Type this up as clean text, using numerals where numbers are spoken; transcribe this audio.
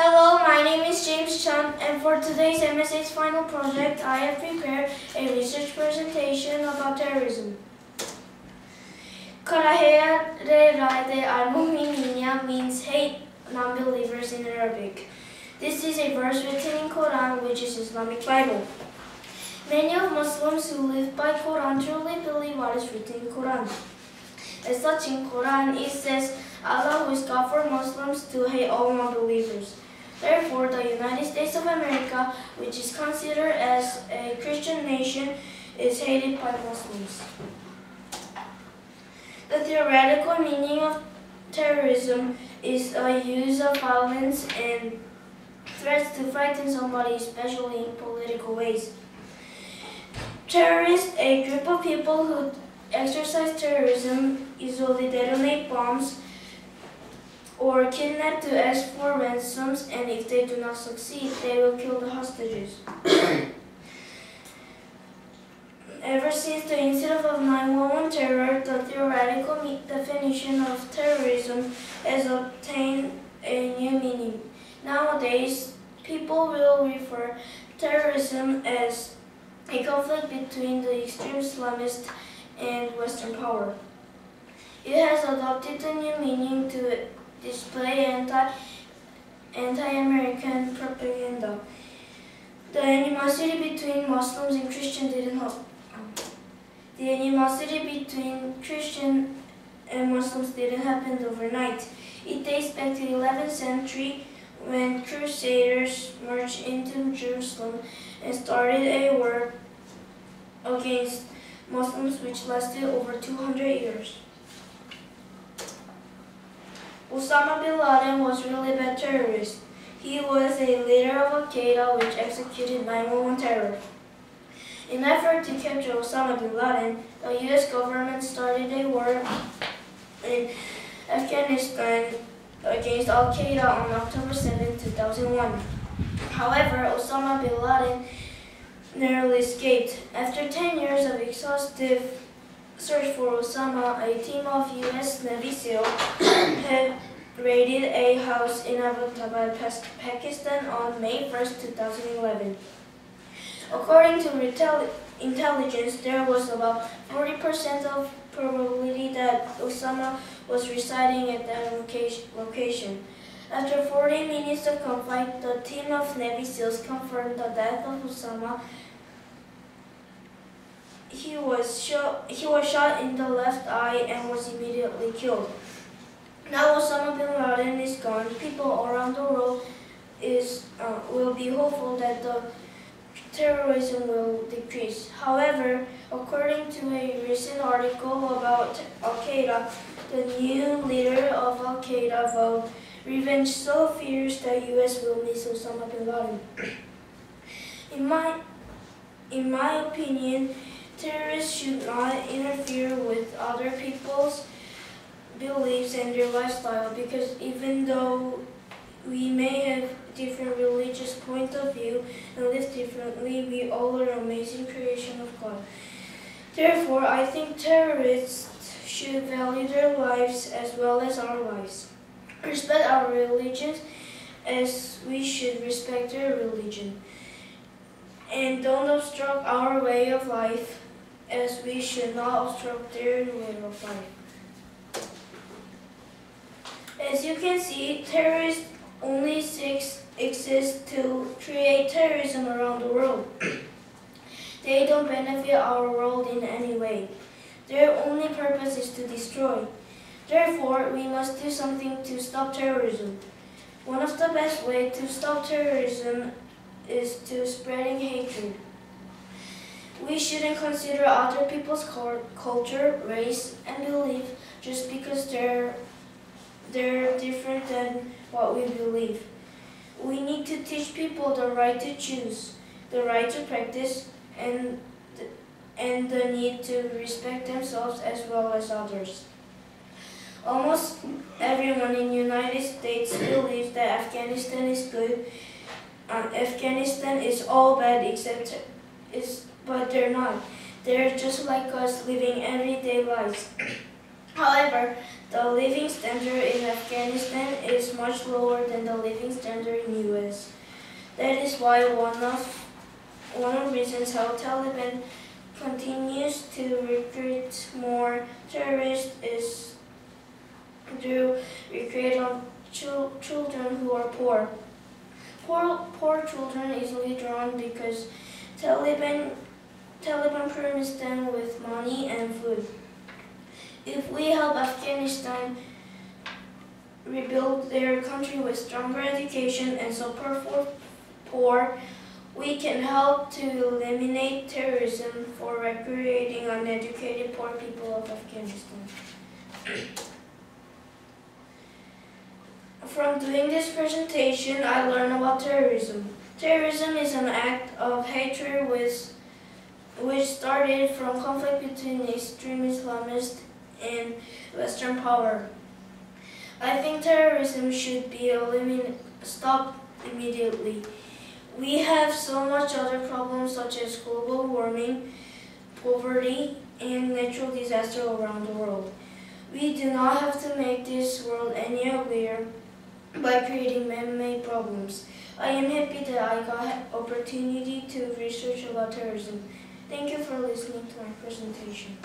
Hello, my name is James Chun, and for today's MSA's final project, I have prepared a research presentation about terrorism. Karahera de Al-Mu'minina means hate non-believers in Arabic. This is a verse written in Quran, which is Islamic Bible. Many of Muslims who live by Quran truly believe what is written in Quran. As such, in Quran, it says, Allah who is God for Muslims to hate all non-believers. Therefore, the United States of America, which is considered as a Christian nation, is hated by Muslims. The theoretical meaning of terrorism is a use of violence and threats to frighten somebody, especially in political ways. Terrorists, a group of people who exercise terrorism, usually detonate bombs, or kidnap to ask for ransoms, and if they do not succeed, they will kill the hostages. Ever since the incident of 9/11 terror, the theoretical definition of terrorism has obtained a new meaning. Nowadays, people will refer terrorism as a conflict between the extreme Islamists and Western power. It has adopted a new meaning to display anti-American propaganda. The animosity between Muslims and Christians didn't happen overnight. It dates back to the 11th century when Crusaders marched into Jerusalem and started a war against Muslims which lasted over 200 years. Osama bin Laden was really a bad terrorist. He was a leader of Al-Qaeda which executed 9/11 terror. In an effort to capture Osama bin Laden, the U.S. government started a war in Afghanistan against Al-Qaeda on October 7, 2001. However, Osama bin Laden narrowly escaped. After 10 years of exhaustive search for Osama, a team of U.S. Navy SEAL had raided a house in Abbottabad, Pakistan on May 1, 2011. According to intelligence, there was about 40% of probability that Osama was residing at that location. After 40 minutes of conflict, the team of Navy SEALs confirmed the death of Osama. He was shot in the left eye and was immediately killed. Now Osama bin Laden is gone. People around the world will be hopeful that the terrorism will decrease. However, according to a recent article about Al-Qaeda, the new leader of Al-Qaeda vowed revenge so fierce that U.S. will miss Osama bin Laden. In my opinion, terrorists should not interfere with other people's beliefs and their lifestyle, because even though we may have different religious point of view and live differently, we all are amazing creation of God. Therefore, I think terrorists should value their lives as well as our lives. Respect our religions as we should respect their religion. And don't obstruct our way of life as we should not obstruct their way of life. As you can see, terrorists only exist to create terrorism around the world. They don't benefit our world in any way. Their only purpose is to destroy. Therefore, we must do something to stop terrorism. One of the best ways to stop terrorism is to spreading hatred. We shouldn't consider other people's culture, race, and belief just because they're different than what we believe. We need to teach people the right to choose, the right to practice, and the need to respect themselves as well as others. Almost everyone in the United States believes that Afghanistan is good. Afghanistan is all bad but they're not. They're just like us living everyday lives. However, the living standard in Afghanistan is much lower than the living standard in US. That is why one of the reasons how Taliban continues to recruit more terrorists is through recruit of children who are poor. Poor children easily drawn because Taliban promised them with money and food. If we help Afghanistan rebuild their country with stronger education and support for poor, we can help to eliminate terrorism for recruiting uneducated poor people of Afghanistan. From doing this presentation, I learned about terrorism. Terrorism is an act of hatred which started from conflict between extreme Islamists and Western power. I think terrorism should be stopped immediately. We have so much other problems such as global warming, poverty, and natural disaster around the world. We do not have to make this world any uglier by creating man-made problems. I am happy that I got opportunity to research about terrorism. Thank you for listening to my presentation.